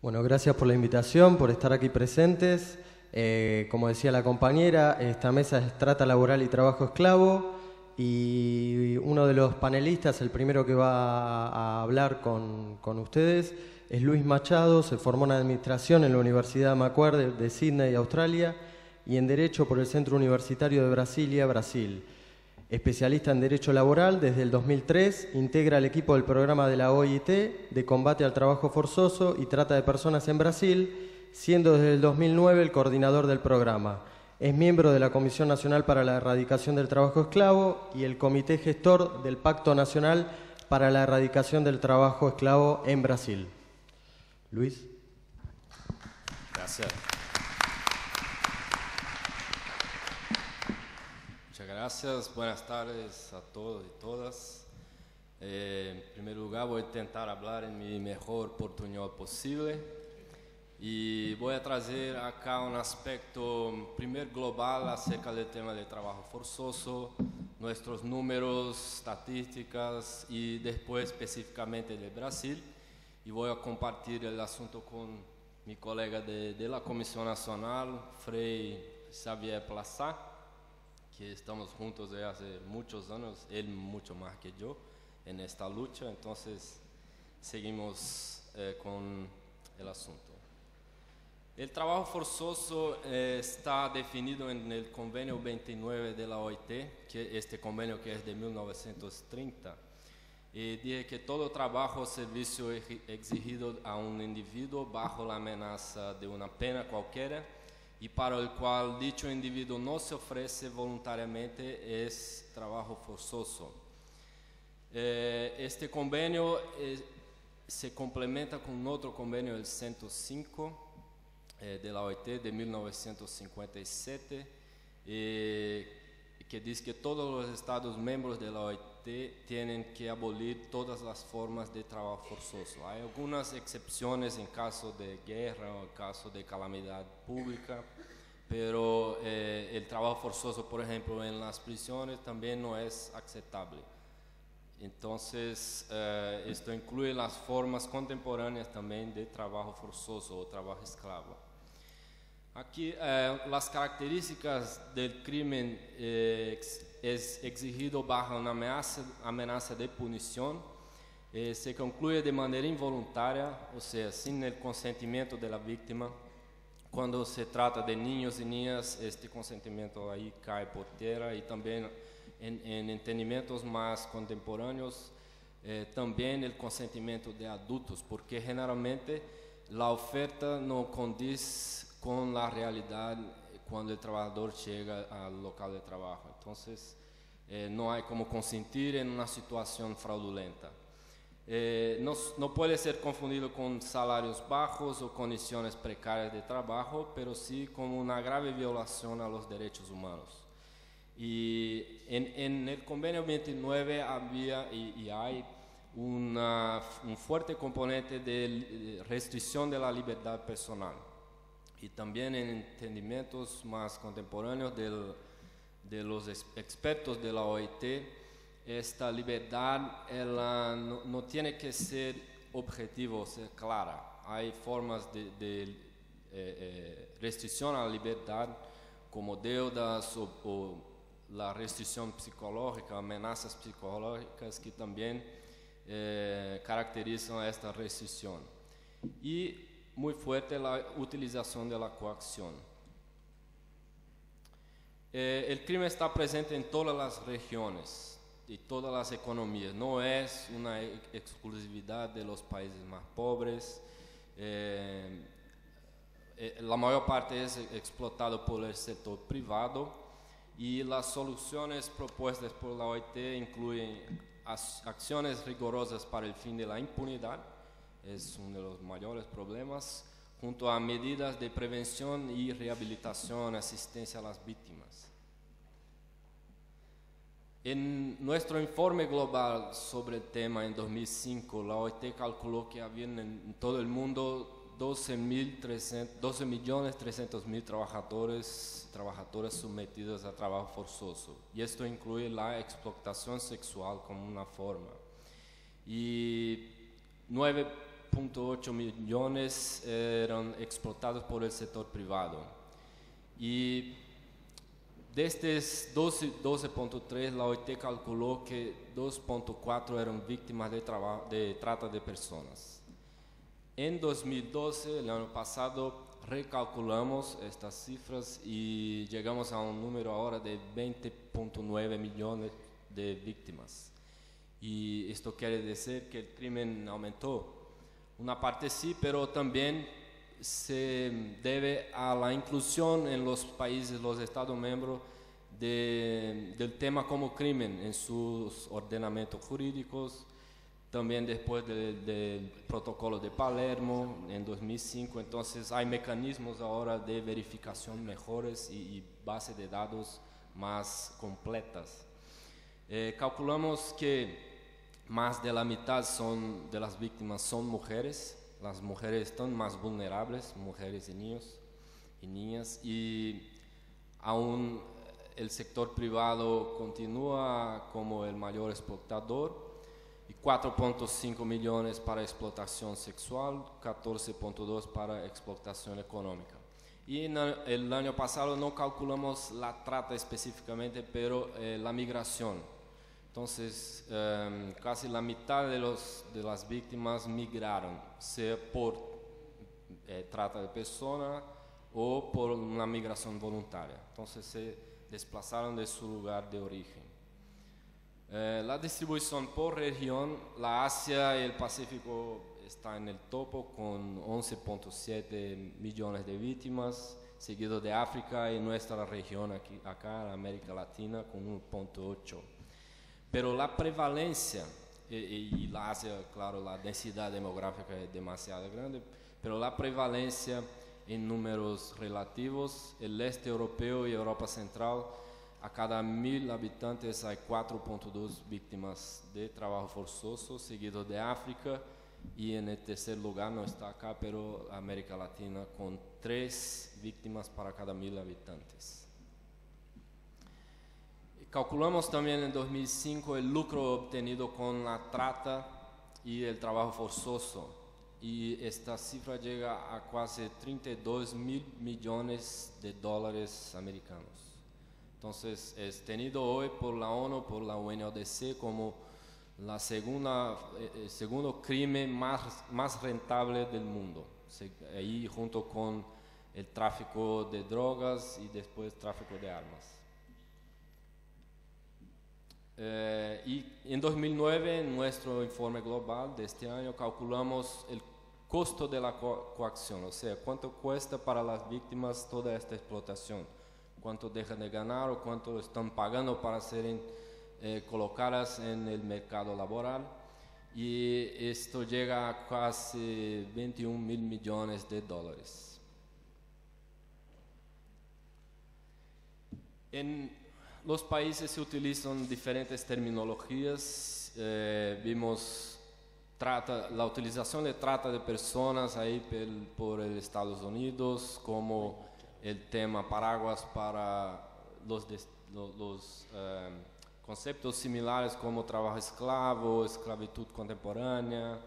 Bueno, gracias por la invitación, por estar aquí presentes. Como decía la compañera, esta mesa es trata laboral y trabajo esclavo, y uno de los panelistas, el primero que va a hablar con ustedes, es Luis Machado. Se formó en Administración en la Universidad Macquarie de Sydney, Australia, y en Derecho por el Centro Universitario de Brasilia, Brasil. Especialista en Derecho Laboral, desde el 2003 integra el equipo del programa de la OIT de combate al trabajo forzoso y trata de personas en Brasil, siendo desde el 2009 el coordinador del programa. Es miembro de la Comisión Nacional para la Erradicación del Trabajo Esclavo y el Comité Gestor del Pacto Nacional para la Erradicación del Trabajo Esclavo en Brasil. Luis. Gracias. Muchas gracias. Buenas tardes a todos y todas. En primer lugar, voy a intentar hablar en mi mejor oportunidad posible y voy a traer acá un aspecto primero global acerca del tema del trabajo forzoso, nuestros números, estadísticas y después específicamente de Brasil, y voy a compartir el asunto con mi colega de la Comisión Nacional, Frei Xavier Plaza, que estamos juntos desde hace muchos años, él mucho más que yo en esta lucha. Entonces seguimos con el asunto. El trabajo forzoso está definido en el convenio 29 de la OIT, que este convenio que es de 1930, y dice que todo trabajo o servicio exigido a un individuo bajo la amenaza de una pena cualquiera y para el cual dicho individuo no se ofrece voluntariamente es trabajo forzoso. Este convenio se complementa con otro convenio, el 105 de la OIT de 1957, que dice que todos los Estados miembros de la OIT tienen que abolir todas las formas de trabajo forzoso. Hay algunas excepciones en caso de guerra o en caso de calamidad pública, pero el trabajo forzoso, por ejemplo, en las prisiones también no es aceptable. Entonces, esto incluye las formas contemporáneas también de trabajo forzoso o trabajo esclavo. Aquí las características del crimen es exigido bajo una amenaza de punición, se concluye de manera involuntaria, o sea, sin el consentimiento de la víctima. Cuando se trata de niños y niñas, este consentimiento ahí cae por tierra, y también en entendimientos más contemporáneos, también el consentimiento de adultos, porque generalmente la oferta no condice con la realidad cuando el trabajador llega al local de trabajo. Entonces, no hay como consentir en una situación fraudulenta. No puede ser confundido con salarios bajos o condiciones precarias de trabajo, pero sí como una grave violación a los derechos humanos. Y en el convenio 29 había y hay un fuerte componente de restricción de la libertad personal. Y también en entendimientos más contemporáneos de los expertos de la OIT, esta libertad no tiene que ser objetiva o ser clara. Hay formas de restricción a la libertad, como deudas o la restricción psicológica, amenazas psicológicas que también caracterizan esta restricción. Y muy fuerte la utilización de la coacción. El crimen está presente en todas las regiones y todas las economías. No es una exclusividad de los países más pobres. La mayor parte es explotado por el sector privado, y las soluciones propuestas por la OIT incluyen acciones rigurosas para el fin de la impunidad. Es uno de los mayores problemas, junto a medidas de prevención y rehabilitación, asistencia a las víctimas. En nuestro informe global sobre el tema en 2005, la OIT calculó que había en todo el mundo 12.300.000 trabajadoras sometidas a trabajo forzoso, y esto incluye la explotación sexual como una forma. Y 9.8 millones eran explotados por el sector privado. Y de estos 12.3, la OIT calculó que 2.4 eran víctimas de trata de personas. En 2012, el año pasado, recalculamos estas cifras y llegamos a un número ahora de 20.9 millones de víctimas. Y esto quiere decir que el crimen aumentó. Una parte sí, pero también se debe a la inclusión en los países, los Estados miembros, del tema como crimen en sus ordenamientos jurídicos, también después del protocolo de Palermo en 2005. Entonces hay mecanismos ahora de verificación mejores y bases de datos más completas. Calculamos que más de la mitad de las víctimas son mujeres. Las mujeres están más vulnerables, mujeres y niños y niñas, y aún el sector privado continúa como el mayor explotador, y 4.5 millones para explotación sexual, 14.2 para explotación económica. Y el año pasado no calculamos la trata específicamente, pero la migración. Entonces, casi la mitad de las víctimas migraron, sea por trata de personas o por una migración voluntaria. Entonces, se desplazaron de su lugar de origen. La distribución por región, la Asia y el Pacífico está en el topo con 11.7 millones de víctimas, seguido de África y nuestra región acá, América Latina, con 1.8. Pero la prevalencia, y la Asia, claro, la densidad demográfica es demasiado grande, pero la prevalencia en números relativos, el este europeo y Europa Central, a cada 1000 habitantes hay 4.2 víctimas de trabajo forzoso, seguido de África, y en el tercer lugar no está acá, pero América Latina, con 3 víctimas para cada 1000 habitantes. Calculamos también en 2005 el lucro obtenido con la trata y el trabajo forzoso, y esta cifra llega a casi 32 mil millones de dólares americanos. Entonces es tenido hoy por la ONU, por la UNODC, como el segundo crimen más rentable del mundo, ahí junto con el tráfico de drogas y después tráfico de armas. Y en 2009, en nuestro informe global de este año, calculamos el costo de la coacción, o sea, cuánto cuesta para las víctimas toda esta explotación, cuánto dejan de ganar o cuánto están pagando para ser colocadas en el mercado laboral, y esto llega a casi 21 mil millones de dólares. En los países se utilizan diferentes terminologías. Vimos la utilización de trata de personas ahí por el Estados Unidos, como el tema paraguas para los conceptos similares como trabajo esclavo, esclavitud contemporánea,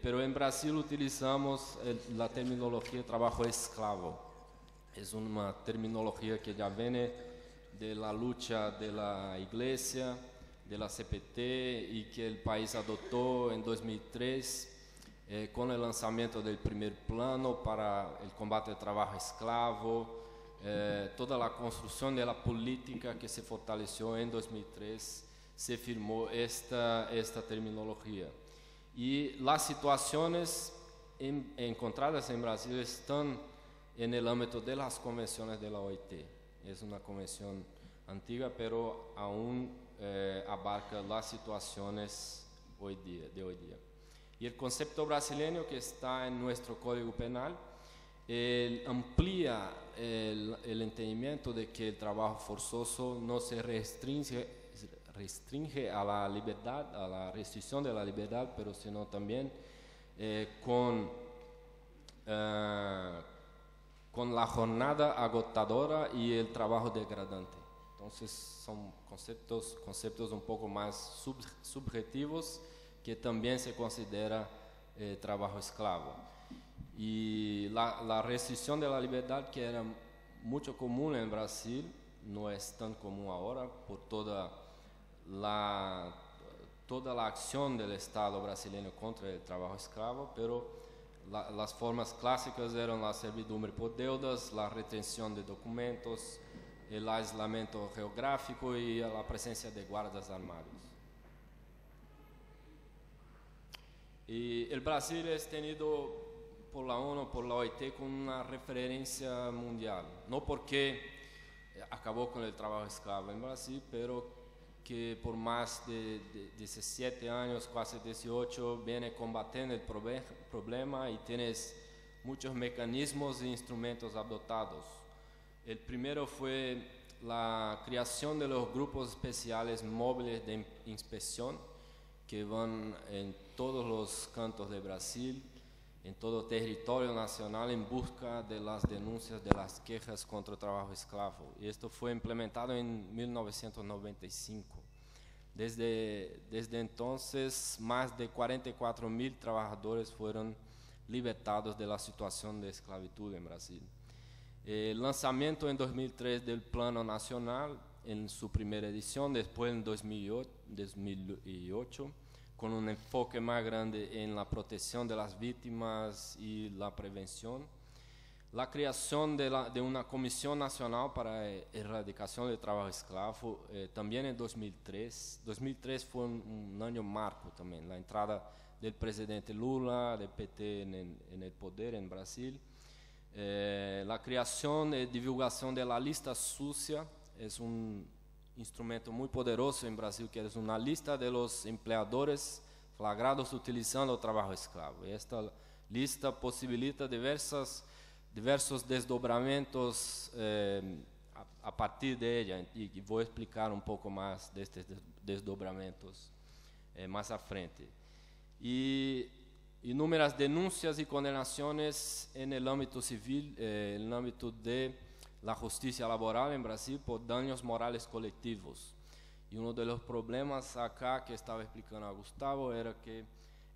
pero en Brasil utilizamos la terminología trabajo esclavo. Es una terminología que ya viene de la lucha de la Iglesia, de la CPT, y que el país adoptó en 2003 con el lanzamiento del primer plano para el combate al trabajo esclavo, toda la construcción de la política que se fortaleció en 2003, se firmó esta terminología. Y las situaciones encontradas en Brasil están en el ámbito de las convenciones de la OIT. Es una convención antigua, pero aún abarca las situaciones de hoy día. Y el concepto brasileño que está en nuestro Código Penal amplía el entendimiento de que el trabajo forzoso no se restringe a la libertad, a la restricción de la libertad, pero sino también con la jornada agotadora y el trabajo degradante. Entonces son conceptos un poco más subjetivos que también se considera trabajo esclavo. Y la restricción de la libertad, que era mucho común en Brasil, no es tan común ahora por toda la acción del Estado brasileño contra el trabajo esclavo, pero las formas clásicas eran la servidumbre por deudas, la retención de documentos, el aislamiento geográfico y la presencia de guardas armados. Y el Brasil es tenido por la ONU, por la OIT, como una referencia mundial, no porque acabó con el trabajo esclavo en Brasil, pero que por más de 17 años, casi 18, viene combatiendo el problema y tienes muchos mecanismos e instrumentos adoptados. El primero fue la creación de los grupos especiales móviles de inspección que van en todos los cantos de Brasil, en todo territorio nacional, en busca de las denuncias, de las quejas contra el trabajo esclavo. Y esto fue implementado en 1995. Desde entonces, más de 44.000 trabajadores fueron libertados de la situación de esclavitud en Brasil. El lanzamiento en 2003 del Plano Nacional, en su primera edición, después en 2008, con un enfoque más grande en la protección de las víctimas y la prevención. La creación de una Comisión Nacional para Erradicación del Trabajo Esclavo, también en 2003. 2003 fue un año marco también, la entrada del presidente Lula, del PT en el poder en Brasil. La creación y divulgación de la lista sucia es un instrumento muy poderoso en Brasil, que es una lista de los empleadores flagrados utilizando el trabajo esclavo. Y esta lista posibilita diversos desdobramientos a partir de ella, y voy a explicar un poco más de estos desdobramientos más a frente. Y inúmeras denuncias y condenaciones en el ámbito civil, en el ámbito de la justicia laboral en Brasil por daños morales colectivos. Y uno de los problemas acá que estaba explicando a Gustavo era que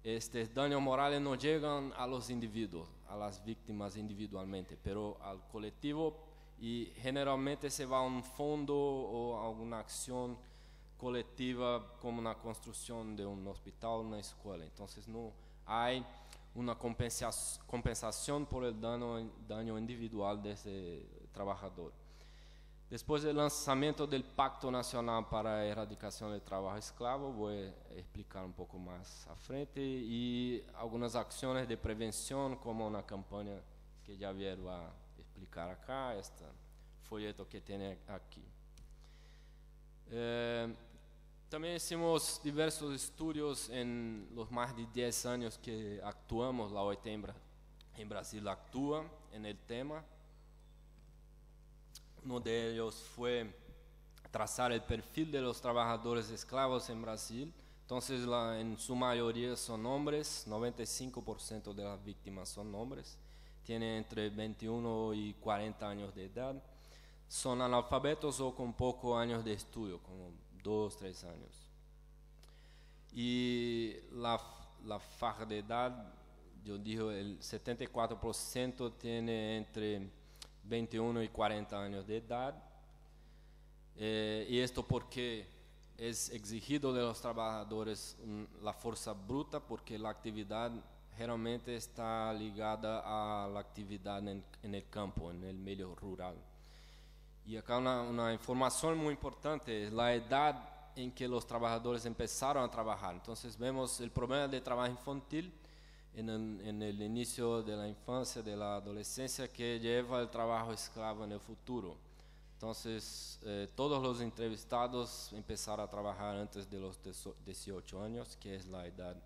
estos daños morales no llegan a los individuos, a las víctimas individualmente, pero al colectivo, y generalmente se va a un fondo o a alguna acción colectiva como la construcción de un hospital, una escuela. Entonces no hay una compensación por el daño individual de ese trabajador. Después del lanzamiento del Pacto Nacional para la Erradicación del Trabajo Esclavo, voy a explicar un poco más a frente, y algunas acciones de prevención, como una campaña que Javier va a explicar acá, este folleto que tiene aquí. También hicimos diversos estudios en los más de 10 años que actuamos, la OIT en Brasil actúa en el tema. Uno de ellos fue trazar el perfil de los trabajadores esclavos en Brasil. Entonces, en su mayoría son hombres, 95% de las víctimas son hombres, tienen entre 21 y 40 años de edad, son analfabetos o con pocos años de estudio, como 2, 3 años. Y la faja de edad, yo digo, el 74% tiene entre 21 y 40 años de edad, y esto porque es exigido de los trabajadores la fuerza bruta, porque la actividad generalmente está ligada a la actividad en el campo, en el medio rural. Y acá una información muy importante es la edad en que los trabajadores empezaron a trabajar. Entonces vemos el problema de trabajo infantil en el inicio de la infancia, de la adolescencia, que lleva el trabajo esclavo en el futuro. Entonces, todos los entrevistados empezaron a trabajar antes de los 18 años, que es la edad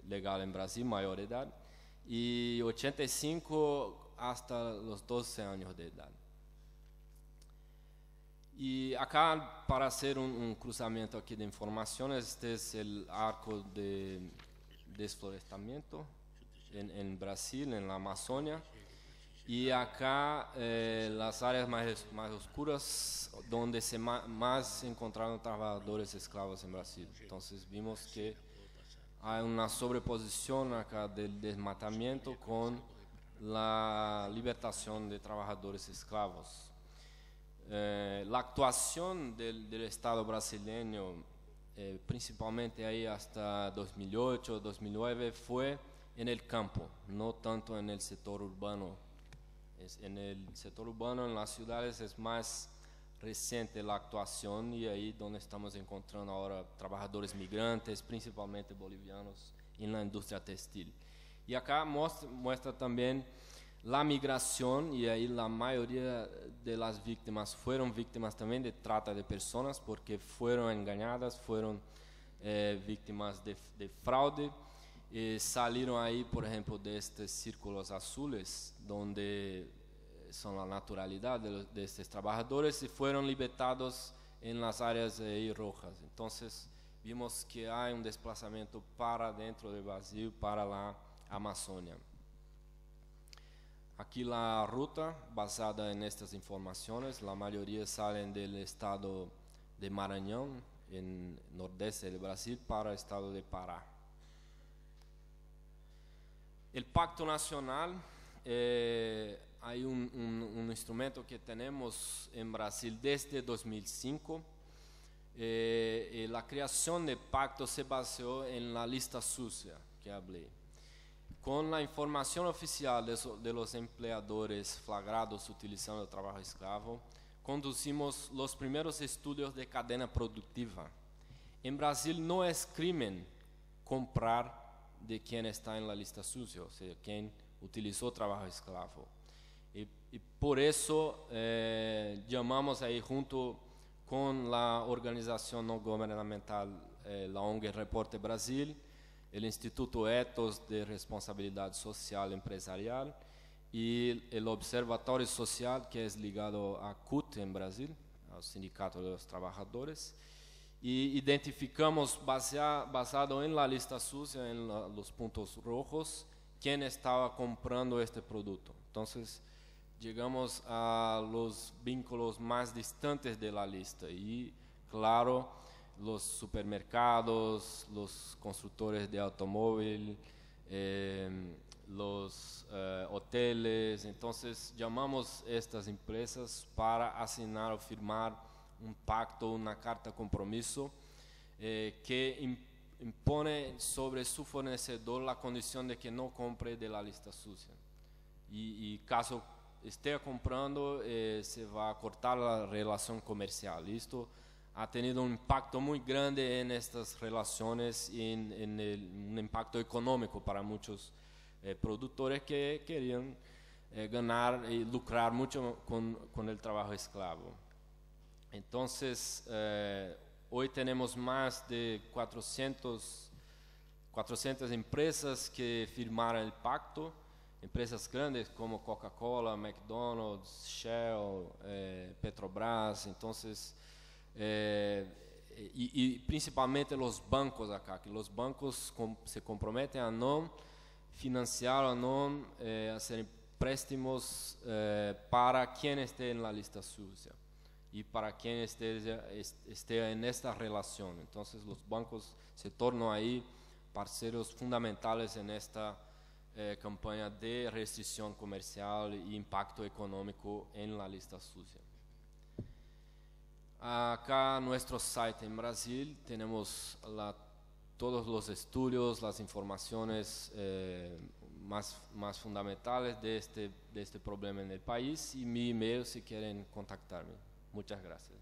legal en Brasil, mayor edad, y 85 hasta los 12 años de edad. Y acá, para hacer un cruzamiento aquí de informaciones, este es el arco de desflorestamiento en Brasil, en la Amazonia, y acá las áreas más oscuras donde más se encontraron trabajadores esclavos en Brasil. Entonces vimos que hay una sobreposición acá del desmatamiento con la libertación de trabajadores esclavos. La actuación del Estado brasileño, principalmente ahí hasta 2008, 2009, fue en el campo, no tanto en el sector urbano. En el sector urbano, en las ciudades, es más reciente la actuación, y ahí donde estamos encontrando ahora trabajadores migrantes, principalmente bolivianos, en la industria textil. Y acá muestra también la migración, y ahí la mayoría de las víctimas fueron víctimas también de trata de personas, porque fueron engañadas, fueron víctimas de fraude. Salieron ahí, por ejemplo, de estos círculos azules, donde son la naturalidad de estos trabajadores, y fueron libertados en las áreas rojas. Entonces vimos que hay un desplazamiento para dentro del Brasil, para la Amazonia. Aquí la ruta basada en estas informaciones, la mayoría salen del estado de Maranhão, en nordeste del Brasil, para el estado de Pará. El Pacto Nacional, hay un instrumento que tenemos en Brasil desde 2005. La creación del pacto se basó en la lista sucia que hablé. Con la información oficial de los empleadores flagrados utilizando el trabajo esclavo, conducimos los primeros estudios de cadena productiva. En Brasil no es crimen comprar de quien está en la lista sucia, o sea, quien utilizó trabajo esclavo. Y por eso llamamos ahí, junto con la organización no gubernamental, la ONG Reporte Brasil, el Instituto Ethos de Responsabilidad Social Empresarial y el Observatorio Social, que es ligado a CUT en Brasil, al Sindicato de los Trabajadores, y identificamos, basado en la lista sucia, en los puntos rojos, quién estaba comprando este producto. Entonces llegamos a los vínculos más distantes de la lista, y claro, los supermercados, los constructores de automóvil, los hoteles. Entonces llamamos estas empresas para asignar o firmar un pacto, una carta compromiso, que impone sobre su fornecedor la condición de que no compre de la lista sucia. Y caso esté comprando, se va a cortar la relación comercial. Esto ha tenido un impacto muy grande en estas relaciones y un impacto económico para muchos productores que querían ganar y lucrar mucho con el trabajo esclavo. Entonces, hoy tenemos más de 400 empresas que firmaron el pacto, empresas grandes como Coca-Cola, McDonald's, Shell, Petrobras. Entonces, y principalmente los bancos acá, que los bancos se comprometen a no financiar o no hacer préstamos para quien esté en la lista sucia y para quien esté en esta relación. Entonces los bancos se tornan ahí parceros fundamentales en esta campaña de restricción comercial e impacto económico en la lista sucia. Acá en nuestro site en Brasil tenemos todos los estudios, las informaciones más fundamentales de este problema en el país, y mi email si quieren contactarme. Muchas gracias.